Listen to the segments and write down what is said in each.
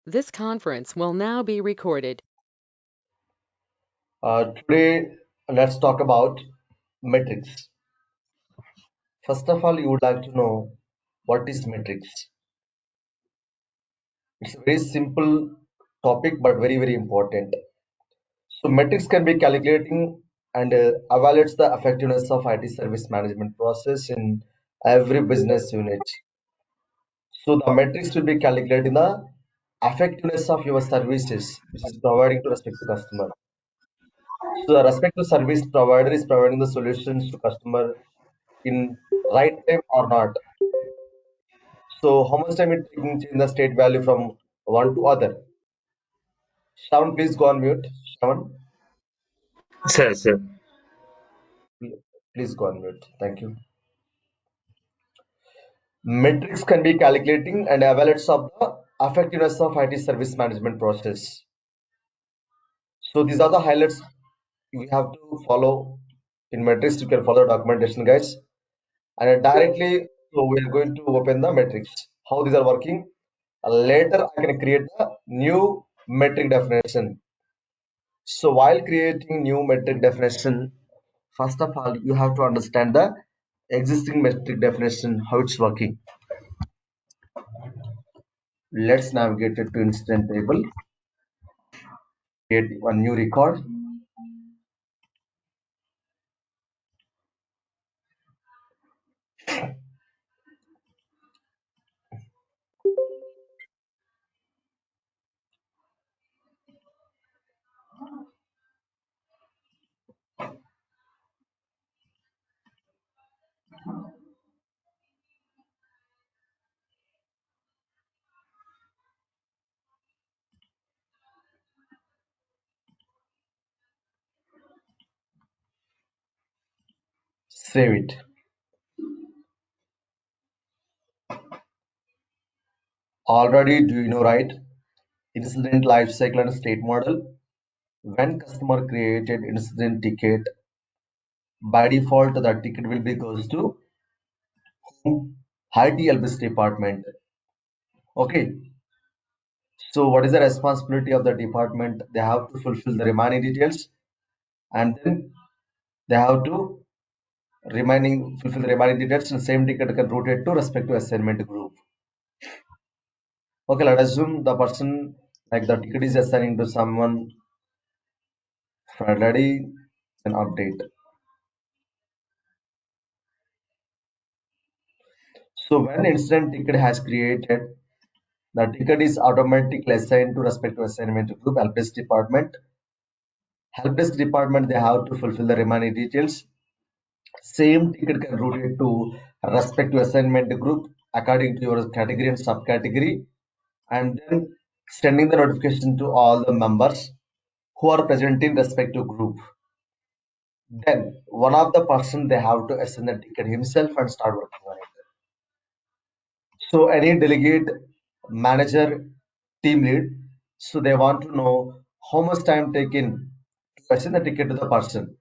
This conference will now be recorded. Today, let's talk about metrics. First of all, you would like to know what is metrics. It's a very simple topic, but very, very important. So, metrics can be calculating and evaluates the effectiveness of IT service management process in every business unit. So, the metrics will be calculating the effectiveness of your services, which is providing to respect to customer. So, the respective service provider is providing the solutions to customer in right time or not. So how much time it taking change the state value from one to other? Shawn, please go on mute. Shawn, Sure, sure. please go on mute. Thank you. Metrics can be calculating and evaluates of the effectiveness of IT service management process. So these are the highlights we have to follow in metrics. You can follow documentation, guys. And directly, so we are going to open the metrics. How these are working? Later, I can create the new metric definition. So while creating new metric definition, first of all, you have to understand the existing metric definition, how it's working. Let's navigate it to incident table, create one new record, save it. Already, do you know, right? Incident lifecycle and state model. When customer created incident ticket, by default, the ticket will be goes to IT help department. Okay. So what is the responsibility of the department? They have to fulfill the remaining details and then they have to remaining fulfill the remaining details and same ticket can rotate to respective assignment group. Okay, let's assume the person like the ticket is assigning to someone Friday and update. So when incident ticket has created, the ticket is automatically assigned to respective assignment group, help desk department. Help desk department they have to fulfill the remaining details. Same ticket can rotate to respective assignment group according to your category and subcategory, and then sending the notification to all the members who are present in respective group. Then one of the person they have to assign the ticket himself and start working on it. So any delegate, manager, team lead, so they want to know how much time taken to assign the ticket to the person.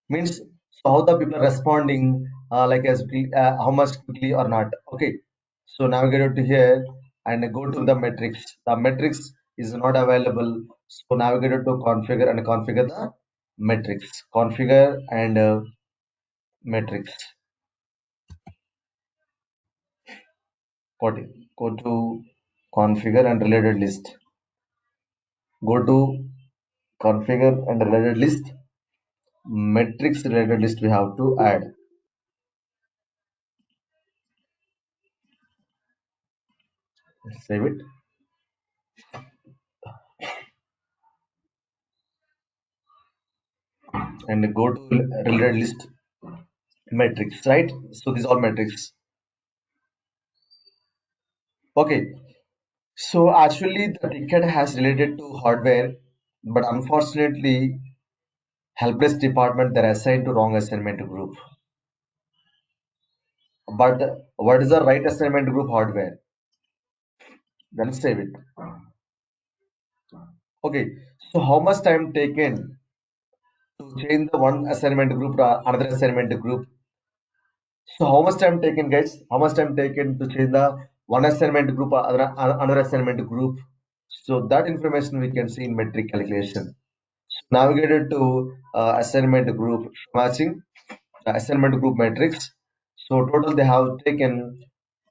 Means so how the people are responding, like how much quickly or not. Okay. So now we get to here and go to the metrics. The metrics is not available. So now we get to configure and configure the metrics. Configure and metrics. Got it. Go to configure and related list. Go to configure and related list. Metrics related list we have to add. Save it and go to related list metrics, right? So these are metrics. Okay. So actually the ticket has related to hardware, but unfortunately helpless department they're assigned to wrong assignment group. But what is the right assignment group hardware? Then save it. Okay. So how much time taken to change the one assignment group to another assignment group? So how much time taken, guys? How much time taken to change the one assignment group or another assignment group? So that information we can see in metric calculation. Navigated to assignment group matching, assignment group metrics. So total they have taken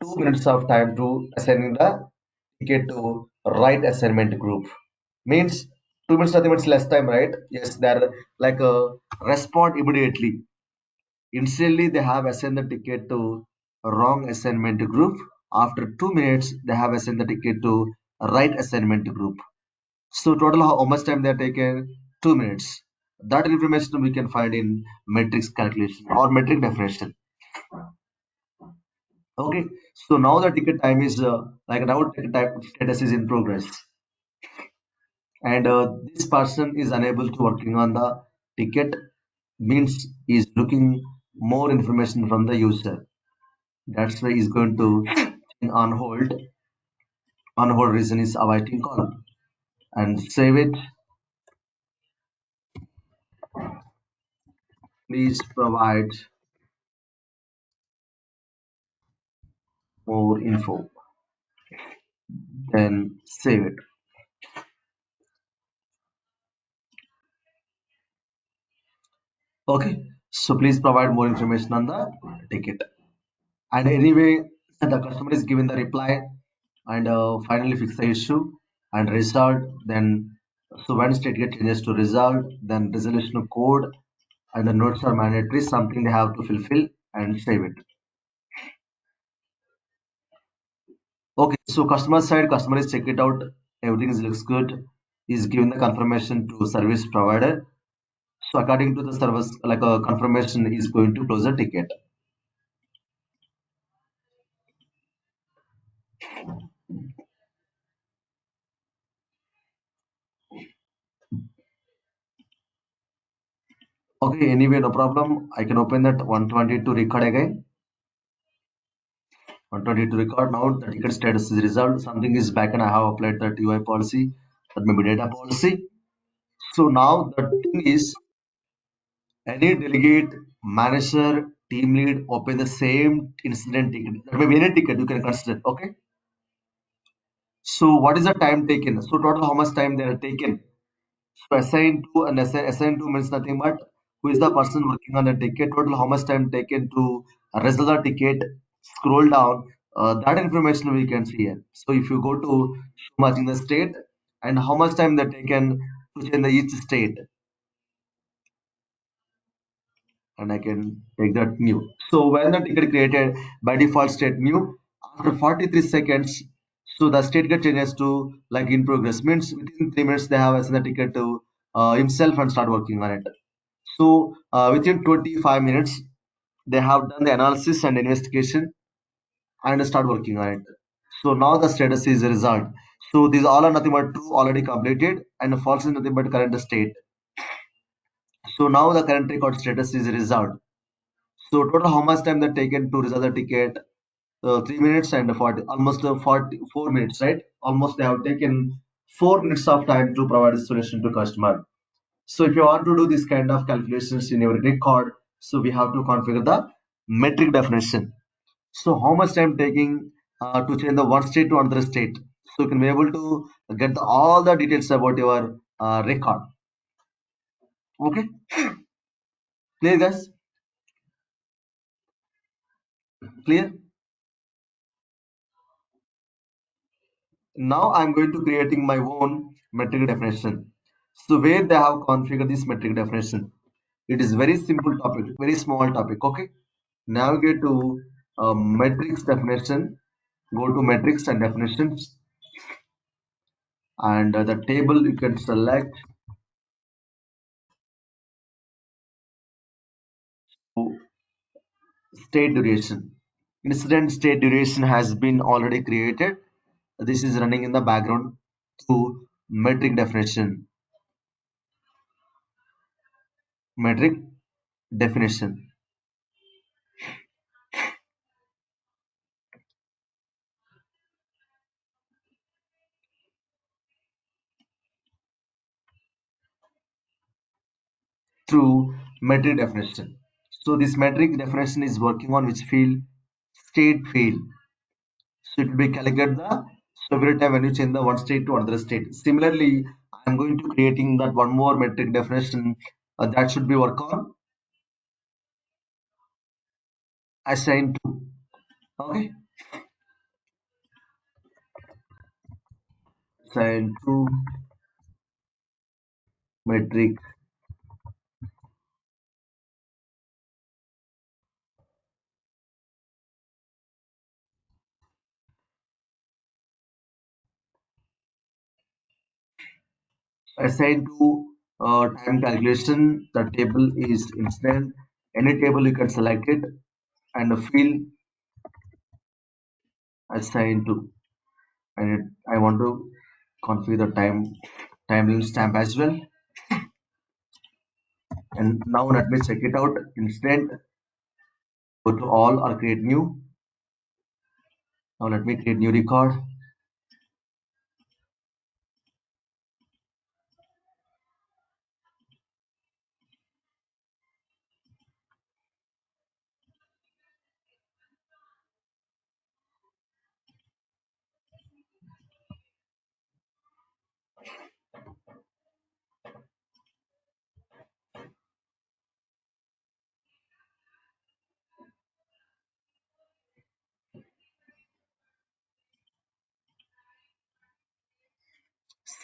2 minutes of time to assigning the ticket to right assignment group. Means 2 minutes, nothing much less time, right? Yes, they're like respond immediately. Instantly, they have assigned the ticket to wrong assignment group. After 2 minutes, they have assigned the ticket to right assignment group. So total how much time they are taken? 2 minutes. That information we can find in matrix calculation or metric definition. Okay. So now the ticket time is like now ticket time status is in progress, and this person is unable to working on the ticket means is looking more information from the user. That's why he's going to on hold. On hold reason is awaiting call and save it. Please provide more info. Then save it. Okay. So please provide more information on the ticket. And anyway, the customer is given the reply and finally fix the issue and resolved. Then so when state get changes to resolved, then resolution of code and the notes are mandatory. Something they have to fulfill and save it. Okay, so customer side, customer is check it out. Everything is looks good. Is given the confirmation to service provider. So according to the service, like a confirmation is going to close the ticket. Okay, anyway, no problem. I can open that 122 record again. 122 record now. The ticket status is resolved. Something is back and I have applied that UI policy. That may be data policy. So now the thing is any delegate, manager, team lead open the same incident ticket. That may be any ticket you can consider. Okay. So what is the time taken? So total how much time they are taken? So assign to means nothing but who is the person working on the ticket. Total how much time taken to resolve the ticket. Scroll down. That information we can see here. So if you go to much in the state and how much time they taken to change the each state, and I can take that new. So when the ticket created by default state new after 43 seconds, so the state get changes to like in progress means within 3 minutes they have assigned the ticket to himself and start working on it. So within 25 minutes they have done the analysis and investigation and start working on it. So now the status is resolved. So these all are nothing but true already completed and false is nothing but current state. So now the current record status is resolved. So total how much time they taken to resolve the ticket? 3 minutes and 40, almost 44 minutes, right? Almost they have taken 4 minutes of time to provide the solution to customer. So if you want to do this kind of calculations in your record, so we have to configure the metric definition. So how much time taking to change the one state to another state? So you can be able to get all the details about your record. Okay, clear guys? Clear? Now I'm going to creating my own metric definition. So where they have configured this metric definition. It is very simple topic, very small topic. Okay. Navigate to metrics definition. Go to metrics and definitions, and the table you can select state duration. Incident state duration has been already created. This is running in the background through metric definition. Metric definition through metric definition. So this metric definition is working on which field? State field. So it will be calculated the So every time when you change the one state to another state. Similarly, I'm going to creating that one more metric definition that should be work on assign to. Okay, assign to metric. Assign to time calculation. The table is instant. Any table you can select it and the field assign to. And I want to configure the time stamp as well. And now let me check it out. Instant. Go to all or create new. Now let me create new record.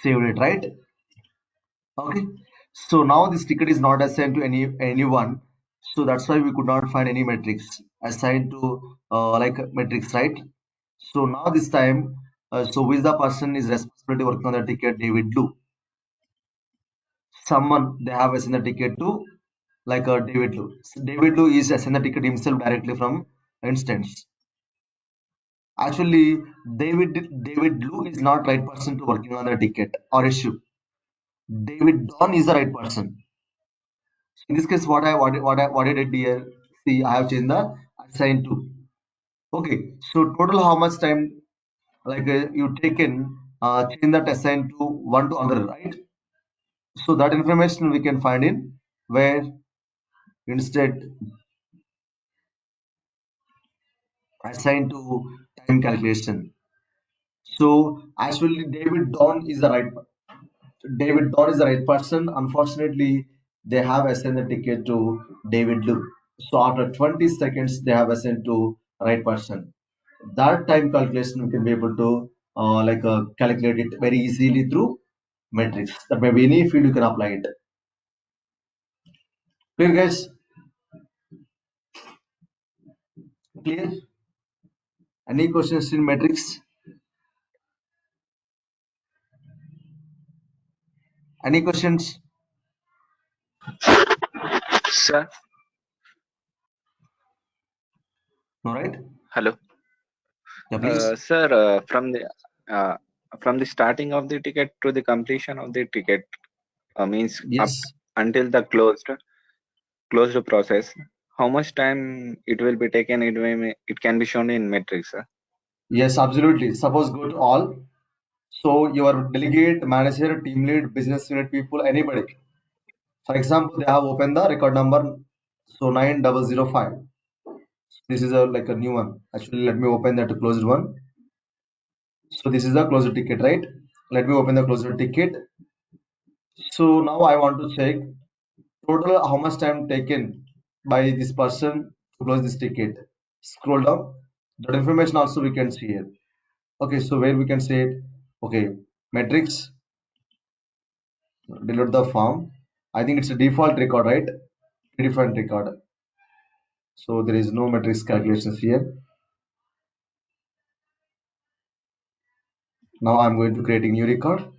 Saved it, right? Okay. So now this ticket is not assigned to anyone. So that's why we could not find any metrics assigned to like metrics, right? So now this time, so who is the person is responsible to working on the ticket? David Lu. Someone they have assigned the ticket to like David Lu. So David Lu is assigned the ticket himself directly from instance. Actually, David Lu is not right person to working on the ticket or issue. David Don is the right person. In this case, what I did here, see, I have changed the assign to. Okay, so total how much time like you taken change that assign to one to other, right? So that information we can find in where instead assign to time calculation. So actually, David Don is the right person. Unfortunately, they have assigned the ticket to David Lu. So after 20 seconds, they have assigned to right person. That time calculation we can be able to calculate it very easily through metrics. That maybe any field you can apply it. Clear, guys? Clear? Any questions in metrics? Any questions? Sir, No, right? hello. Yeah, please. Sir, uh, from the starting of the ticket to the completion of the ticket means up Yes. until the closed process. How much time it will be taken? It can be shown in metrics, sir. Yes, absolutely. Suppose go to all. So your delegate, manager, team lead, business unit people, anybody. For example, they have opened the record number so 9005. This is a like a new one. Actually, let me open that closed one. So this is the closed ticket, right? Let me open the closed ticket. So now I want to check total how much time taken by this person to close this ticket. Scroll down. That information also we can see here. Okay, so where we can say it. Okay, metrics, delete the form. I think it's a default record, right? Default record. So there is no metrics calculations here. Now I'm going to create a new record.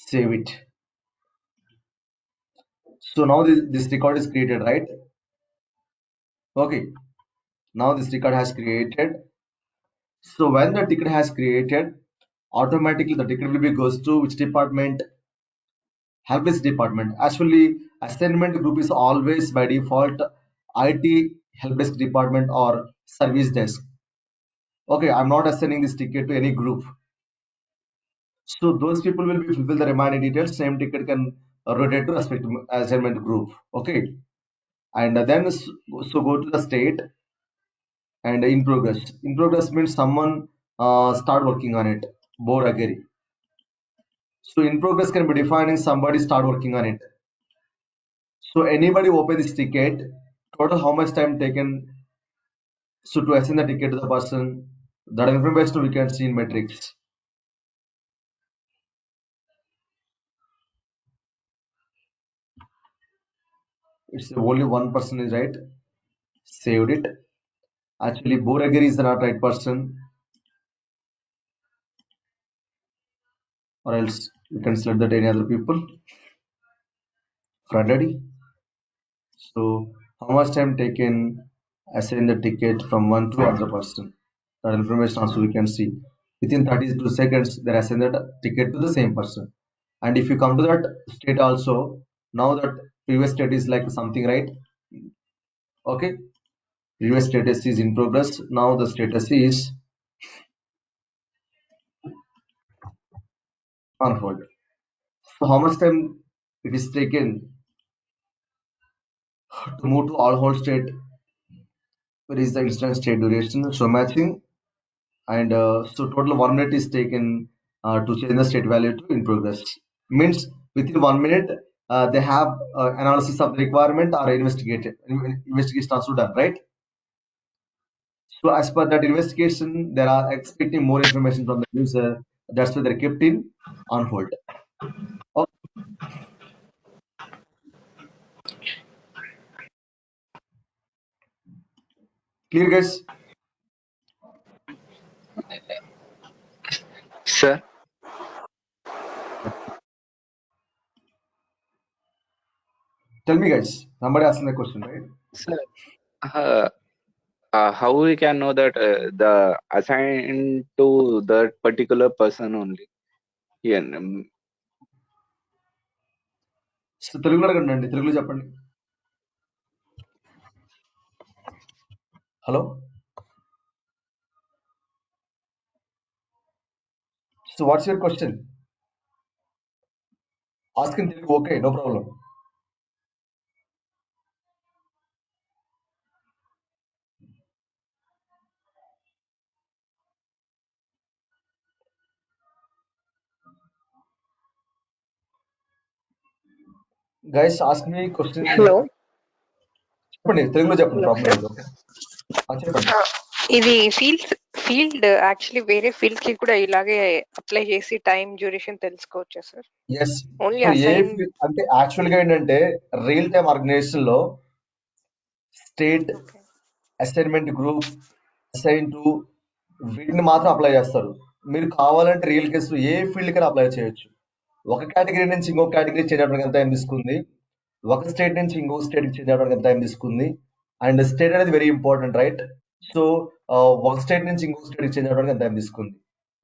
Save it. So now this record is created, right? Okay. Now this record has created. So when the ticket has created, automatically the ticket will be goes to which department? Help desk department. Actually, Assignment group is always by default IT help desk department or service desk. Okay, I'm not assigning this ticket to any group. So those people will be fulfill the remaining details. Same ticket can rotate to respective assignment group. Okay, and then so go to the state and in progress. In progress means someone start working on it. Board agree. So in progress can be defining somebody start working on it. So anybody open this ticket, total how much time taken. So to assign the ticket to the person, that information we can see in metrics. It's only one person is right. Saved it. Actually, Boragiri is the not right person, or else you can select that any other people. Already. So how much time taken assign the ticket from one to another person? That information also we can see. Within 32 seconds, they assign that ticket to the same person. And if you come to that state also, now that previous state is like something right. Okay, previous status is in progress. Now the status is on hold. So how much time it is taken to move to all hold state? Where is the instant state duration? So matching and so total 1 minute is taken to change the state value to in progress. Means within 1 minute they have analysis of the requirement or investigation also done, right? So as per that investigation, they are expecting more information from the user. That's why they're kept in on hold. Oh, clear guys? Sir, Tell me guys. Somebody asking the question, right? sir, uh, how we can know that the assigned to that particular person only? Yeah, so తెలుగులో అడగండి తెలుగులో చెప్పండి hello so what's your question ask in Telugu okay no problem guys ask మీ question hello చెప్పండి తెలుగులో చెప్పండి hello problem sir లేదు okay చెప్పండి ఇది ఫీల్డ్ యాక్చువల్లీ వేరే ఫీల్డ్ కి కూడా ఇలాగే అప్లై చేసి టైం డ్యూరేషన్ తెలుసుకోవచ్చా sir? Yes only so assign అంటే యాక్చువల్ గా ఏంటంటే రియల్ టైమ్ ఆర్గనైజేషన్ లో state okay assignment group assign to వీటిని మాత్రం అప్లై చేస్తారు. మీరు కావాలంటే రియల్ కేసు ఏ ఫీల్డ్ కైనా అప్లై చేయొచ్చు. ఒక కేటగిరీ నుంచి ఇంకొక కేటగిరీ చేంజ్ అవ్వడానికి ఎంత టైం తీసుకుంది, ఒక స్టేట్ నుంచి ఇంకొక స్టేట్ చేంజ్ అవ్వడానికి ఎంత టైం తీసుకుంది. అండ్ స్టేట్ అనేది వెరీ ఇంపార్టెంట్ రైట్. సో ఒక స్టేట్ నుంచి ఇంకొక స్టేట్ చేంజ్ అవ్వడానికి ఎంత టైం తీసుకుంది.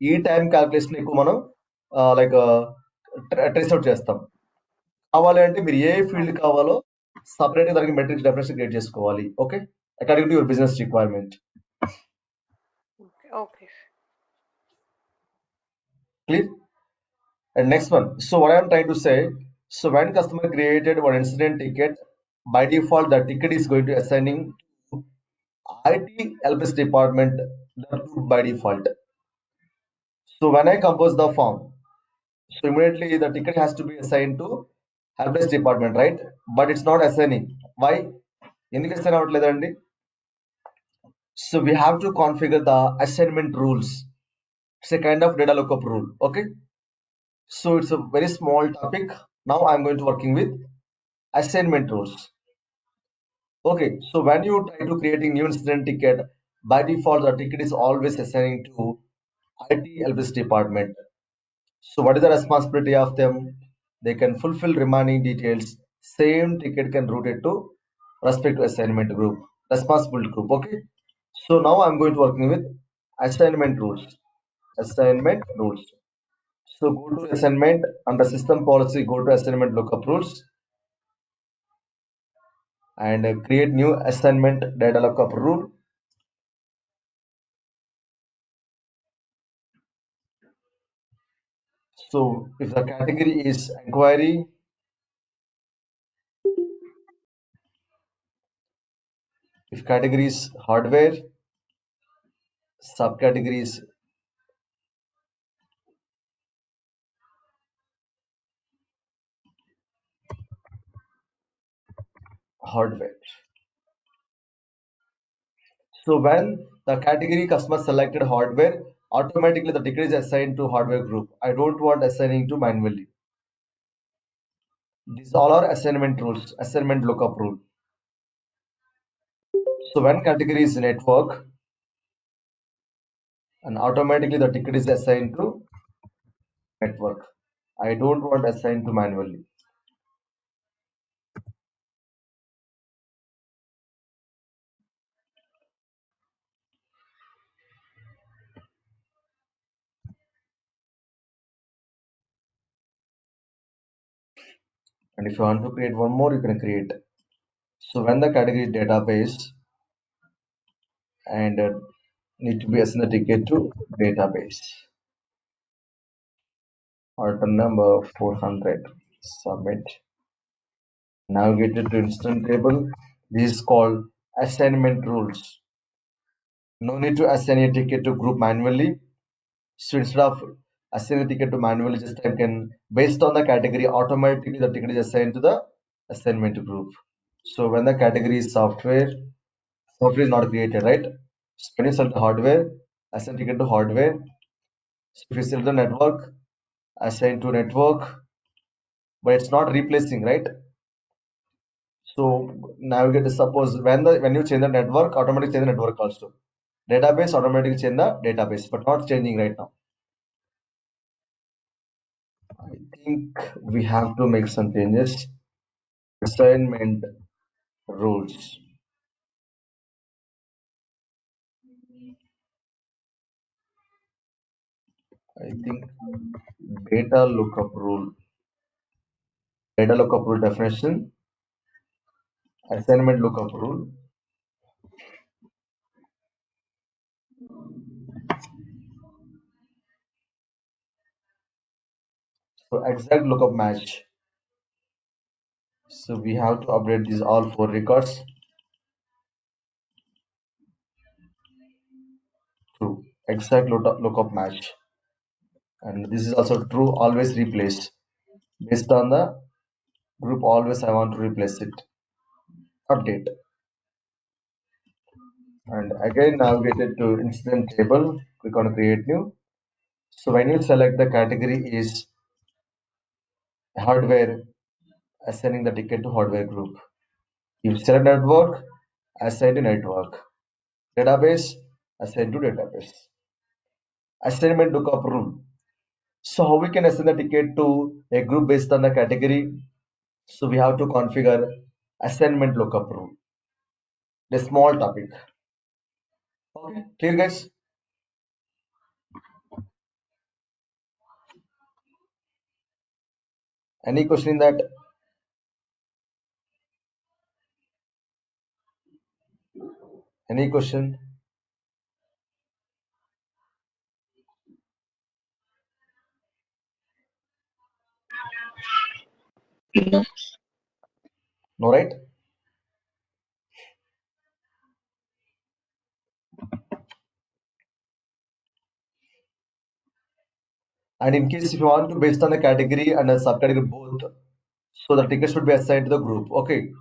ఈ టైం క్యాల్కులేషన్ ఎక్కువ మనం లైక్ ట్రేస్ అవుట్ చేస్తాం. కావాలి అంటే మీరు ఏ ఫీల్డ్ కావాలో సపరేట్ గా దానికి మెట్రిక్స్ డెఫినేషన్ క్రియేట్ చేసుకోవాలి. Okay, according to your business requirement. Okay Clear? And next one. So what I am trying to say, so when customer created one incident ticket, by default the ticket is going to assigning to IT helpdesk department, the group by default. So when I compose the form, so immediately the ticket has to be assigned to helpdesk department, right? But it's not assigning. Why? ఎందుకు assign అవ్వట్లేదండి? So we have to configure the assignment rules. It's a kind of data lookup rule. Okay. So it's a very small topic. Now I'm going to working with assignment rules. Okay, so when you try to creating new incident ticket, by default the ticket is always assigning to IT helpdesk department. So what is the responsibility of them? They can fulfill remaining details. Same ticket can route it to respective assignment group, responsible group. Okay, so now I'm going to working with assignment rules. Assignment rules. So go to assignment under system policy, go to assignment lookup rules. and create new assignment data lookup rule. So if the category is inquiry, if category is hardware, subcategory is hardware. So when the category customer selected hardware, automatically the ticket is assigned to hardware group. I don't want assigning to manually. These all are assignment rules, assignment lookup rule. So when category is network, and automatically the ticket is assigned to network. I don't want assigned to manually. And if you want to create one more, you can create. So when the category database and need to be assigned the ticket to database. Order number 400. Submit. Navigate it to instant table. This is called assignment rules. No need to assign a ticket to group manually. So instead of assigning a ticket to manually, just I can based on the category automatically the ticket is assigned to the assignment group. So when the category is software, software is not created, right? So when you select the hardware, assign ticket to hardware. So if you select the network, assign to network, but it's not replacing, right? So navigate suppose when you change the network, automatically change the network also. Database automatically change the database, but not changing right now. I think we have to make some changes. Assignment rules. I think data lookup rule. Data lookup rule definition. Assignment lookup rule. So exact lookup match. So we have to update these all four records. True. Exact lookup match. And this is also true. Always replace. Based on the group, always I want to replace it. Update. And again navigate it to incident table. Click on create new. So when you select the category is hardware, assigning the ticket to hardware group. You select network, assign to network. Database, assign to database. Assignment lookup rule. So how we can assign the ticket to a group based on the category? So we have to configure assignment lookup rule. The small topic. Okay, clear guys? Any question in that? Any question? No, right? And in case if you want to based on the category and a subcategory both, so the ticket should be assigned to the group. Okay.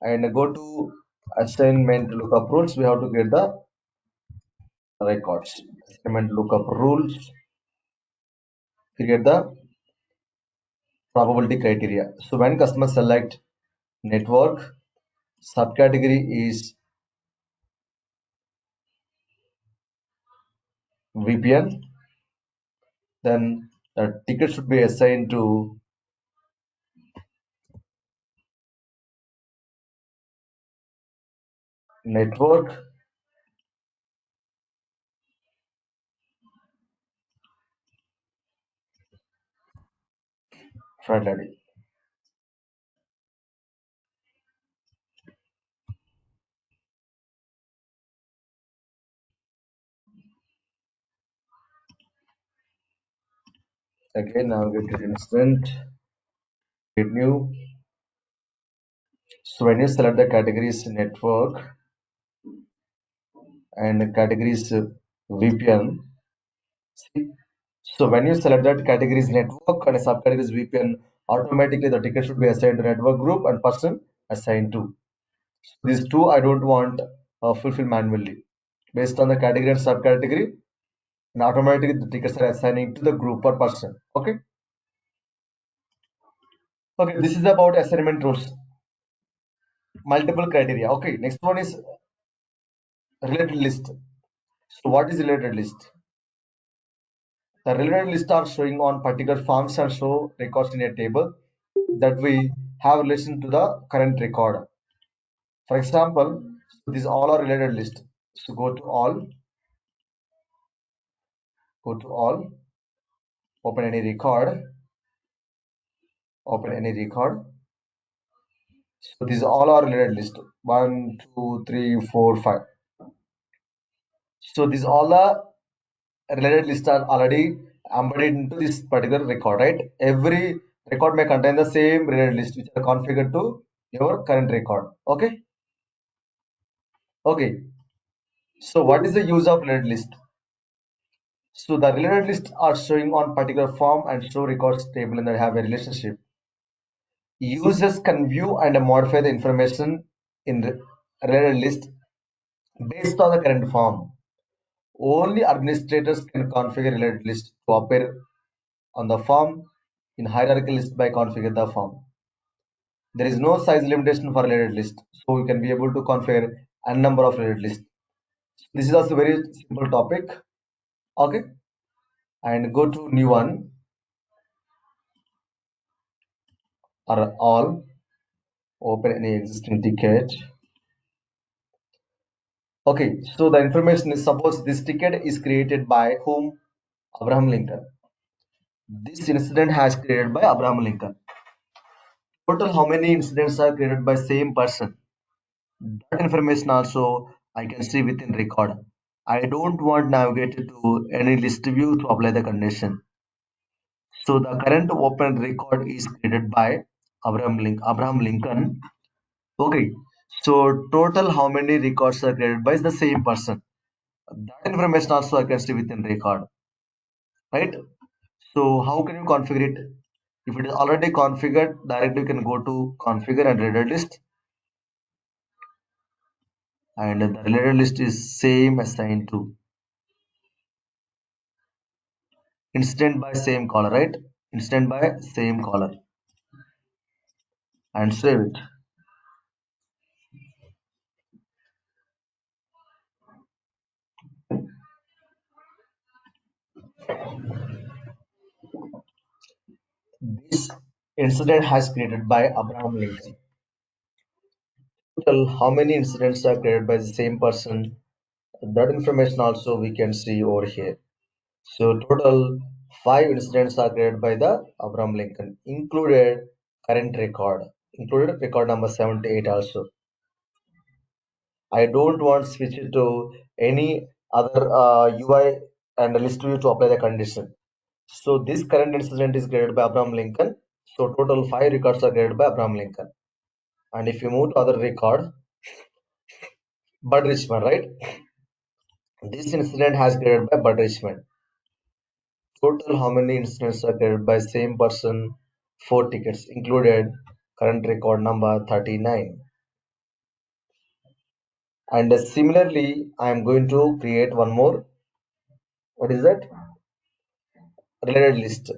And go to assignment lookup rules. We have to get the records. Assignment lookup rules. Create the probability criteria. So when customer select network, subcategory is VPN, then the ticket should be assigned to network friendly. Again, now get to incident, create new. So when you select the categories network and the categories VPN, see, so when you select that categories network and subcategories VPN, automatically the ticket should be assigned to network group and person assigned to. These two I don't want fulfill manually. Based on the category and subcategory, and automatically the tickets are assigning to the group or person. Okay. Okay, this is about assignment rules. Multiple criteria. Okay, next one is related list. So what is related list? The related list are showing on particular forms and show records in a table that we have relation to the current record. For example, so these all are related list. So go to all, open any record, open any record. So these all are related list. 1, 2, 3, 4, 5. So these all the related lists are already embedded into this particular record, right? Every record may contain the same related list which are configured to your current record. Okay. Okay. So what is the use of related list? So the related lists are showing on particular form and show records table and they have a relationship. Users can view and modify the information in the related list based on the current form. Only administrators can configure related list to appear on the form in hierarchical list by configure the form. There is no size limitation for related list, so we can be able to configure a number of related list. This is also very simple topic. Okay, and go to new one or all. Open any existing ticket. Okay, so the information is suppose this ticket is created by whom? Abraham Lincoln. This incident has created by Abraham Lincoln. Total how many incidents are created by same person? That information also I can see within record. I don't want navigator to any list view to apply the condition. So the current open record is created by Abraham Lincoln. Okay. So total how many records are created by the same person? That information also I can see within record. Right? So how can you configure it? If it is already configured, directly you can go to configure and related list. And the related list is same assigned to incident by same caller, right? Incident by same caller and save it. This incident has created by Abraham Lincoln. Total how many incidents are created by the same person? That information also we can see over here. So total 5 incidents are created by the Abraham Lincoln, included record number 78 also. I don't want switch it to any other UI and list view to apply the condition. So this current incident is created by Abraham Lincoln. So total 5 records are created by Abraham Lincoln. And if you move to other record, Bud Richmond, right? This incident has created by Bud Richmond. Total how many incidents are created by same person? 4 tickets included current record number 39. And similarly, I am going to create one more. What is that? Related list.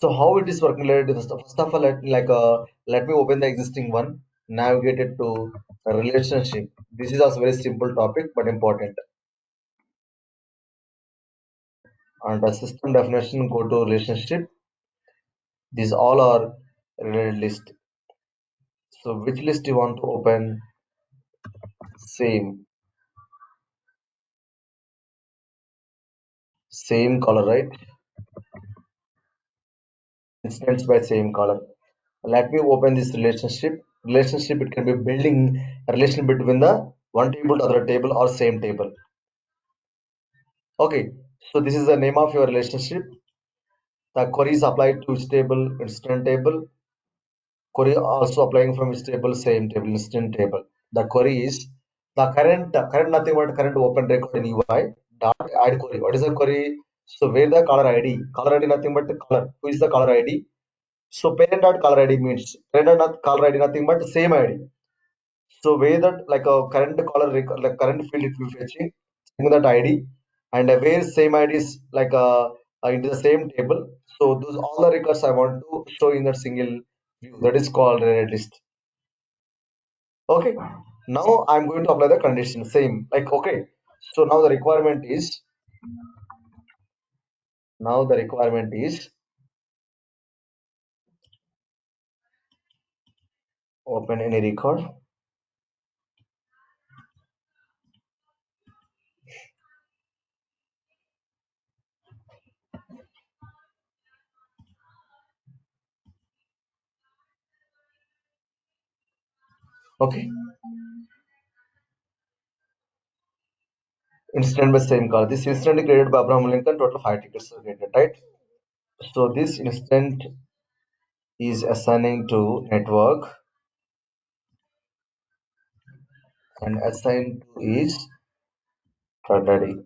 So how it is working related list? First of all, let me open the existing one. Navigate it to a relationship. This is also very simple topic but important. Under system definition, go to relationship. These all are related list. So which list you want to open? Same color, right? Instance by same color. Let me open this relationship. Relationship, it can be building a relation between the one table to other table or same table. Okay, so this is the name of your relationship. The query is applied to table, instant table. Query also applying from table, same table, instant table. The query is the current nothing but current open record in UI dot add query. What is the query? So where the caller ID nothing but the caller. Who is the caller ID? So parent dot caller ID means parent dot caller ID nothing but same ID. So where that like a current like current field it will be fetching that ID and where same ID is like into the same table. So those all the records I want to show in that single view. That is called a list. Okay. Now I'm going to apply the condition same like okay. So now the requirement is open any record. Okay. Instant by same call. This instantly created by Abraham Lincoln. Total 5 tickets are created, right? So this instant is assigning to network and assigned to is February.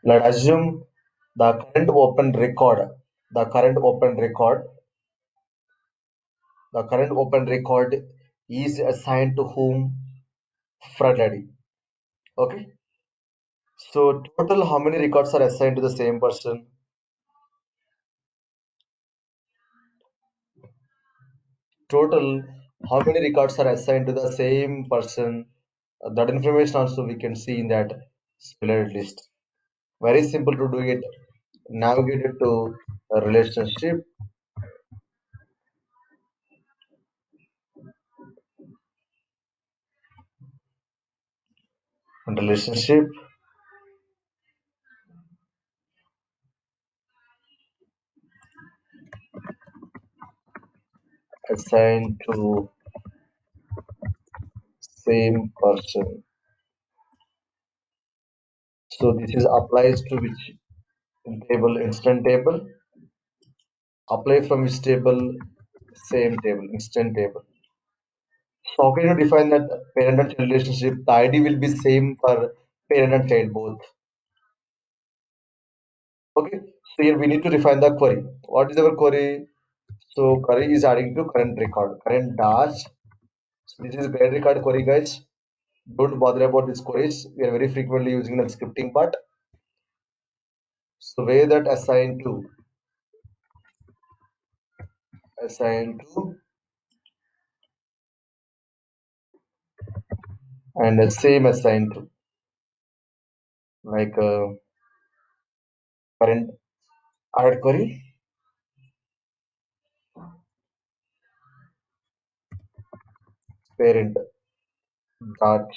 Let's assume the current open record, the current open record, the current open record is assigned to whom? February. Okay. So total how many records are assigned to the same person? Total how many records are assigned to the same person? That information also we can see in that split list. Very simple to do it. Navigate it to a relationship and relationship assigned to same person. So this is applies to which table? Instant table. Apply from which table? Same table, instant table. So how can you define that parent and child relationship? The ID will be same for parent and child both. Okay. So here we need to define the query. What is our query? So query is adding to current record. Current dash. So this is current record query, guys. Don't bother about these queries. We are very frequently using the scripting part. So where that assigned to and the same assigned to like current add query parent dot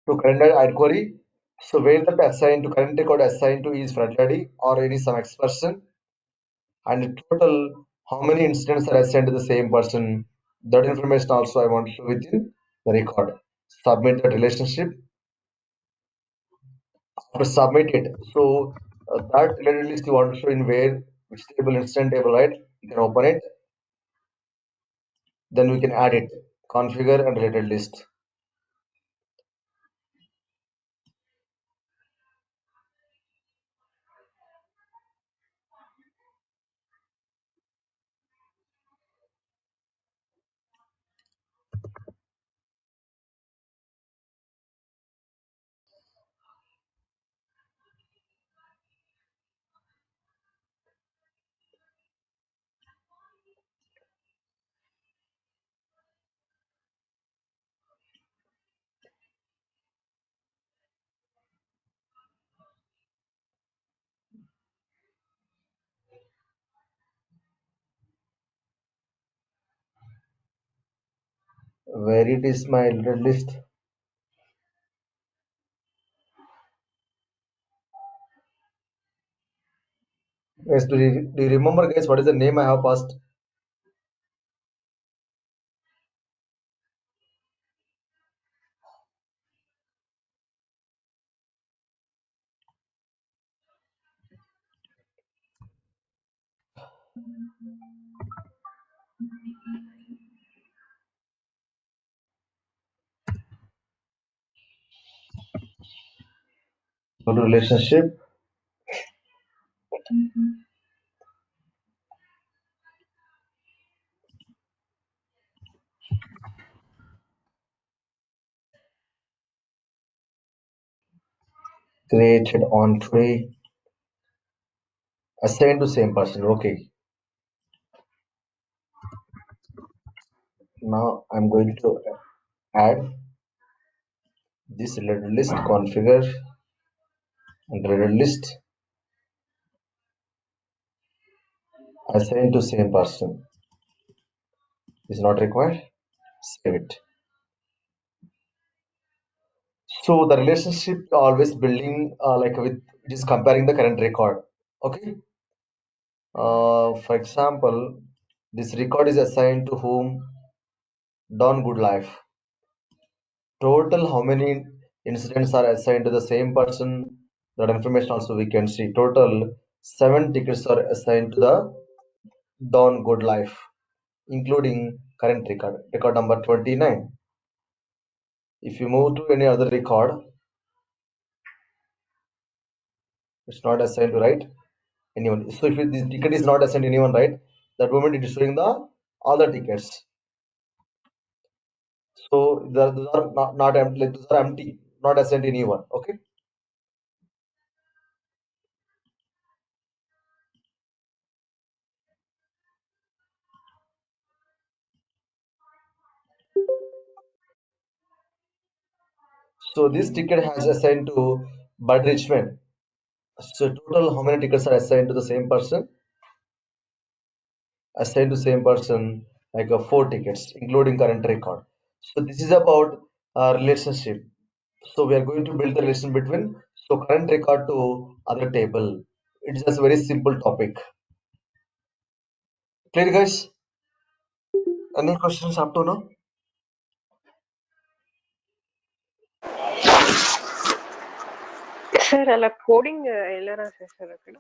to current add query. So where that assigned to current record assigned to is Friday or any some X person and total how many incidents are assigned to the same person. That information also I want to show within the record. Submit that relationship after submit it. So that related list you want to show in where which table instant table, right? You can open it, then we can add it. Configure and related list. Where it is my related list. Guys, do you remember guys what is the name I have passed? Go to relationship, created on tray, assigned to same person. Okay. Now I'm going to add this related list, configure and related list, assigned to same person. Is not required. Save it. So the relationship always building like with it is comparing the current record. Okay. For example, this record is assigned to whom? Don Good Life. Total how many incidents are assigned to the same person? That information also we can see. Total 7 tickets are assigned to the Don Good Life, including current record number 29. If you move to any other record, it's not assigned to right anyone. So if this ticket is not assigned to anyone, right, that moment it is showing the all the tickets. So those are not empty, like those are empty, not assigned to anyone. Okay. So this ticket has assigned to Bud Richmond. So total how many tickets are assigned to the same person? Assigned to same person like 4 tickets, including current record. So this is about relationship. So we are going to build the relation between current record to other table. It's just a very simple topic. Clear, guys? Any questions up to now? Sir అలా coding ఎలా రాసేస్తారు అక్కడ?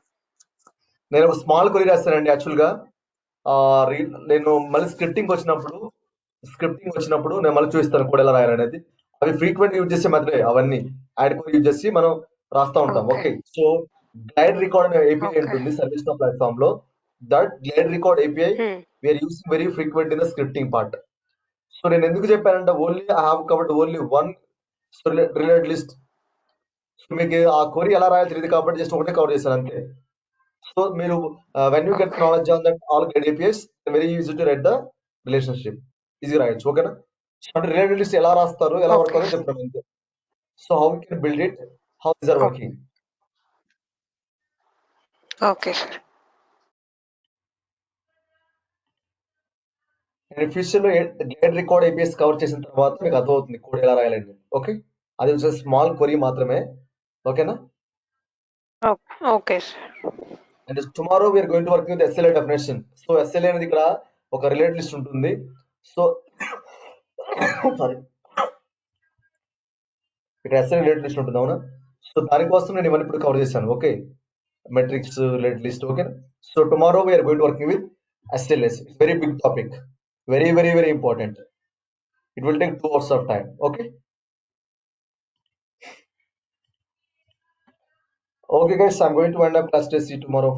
నేను small query రాస్తానండి యాక్చువల్గా. నేను మళ్ళీ scripting వచ్చినప్పుడు నేను మళ్ళీ చూపిస్తాను కోడ్ ఎలా రాయాలనేది. అవి ఫ్రీక్వెంట్ యూజ్ చేసే మెథడే అవన్నీ యాడ్ కోడ్ యూజ్ చేసి మనం రాస్తా ఉంటాం. ఓకే. సో గ్లైడ్ రికార్డ్ అనే ఏపీఐ ఉంటుంది సర్వీస్ నౌ ప్లాట్ఫామ్ లో. That glide record API we are using very frequent in the scripting part. So నేను ఎందుకు చెప్పానంటే only I have covered only one related list. So మీకు ఆ క్వరీ ఎలా రాయాలి తెలియదు కాబట్టి జస్ట్ ఒకటే కవర్ చేశాను అంతే. సో మీరు when you get knowledge on that all grade APS very easy to right the relationship easy రాయొచ్చు. ఓకేనా? అంటే రిలేటెడ్ లిస్ట్ ఎలా రాస్తారు, ఎలా వర్క్ అవుతుందో చెప్తాను అంతే. So how you can build it, how is are working. Okay sir. నేను ఫ్యూచర్ లో గ్రేడ్ రికార్డ్ ఏపీఎస్ కవర్ చేసిన తర్వాత మీకు అర్థమవుతుంది కోడ్ ఎలా రాయాలండి. ఓకే, అది స్మాల్ క్వరీ మాత్రమే. ఓకేనా? Okay sir. And tomorrow we are going to work with SLA definition. So SLA అనేది ఇక్కడ ఒక రిలేటెడ్ లిస్ట్ ఉంటుంది. సో సారీ, ఇక్కడ ఎస్ఎల్ఏ రిలేటెడ్ లిస్ట్ ఉంటుంది. అవునా? సో దానికోసం నేను ఇవన్నీ ఇప్పుడు కవర్ చేశాను. Okay, metrics related list. Okay. So tomorrow we are going to working with SLAs. It's very big topic, very very very important. It will take 2 hours of time. Okay. Okay guys, I'm going to end up class test. See you tomorrow.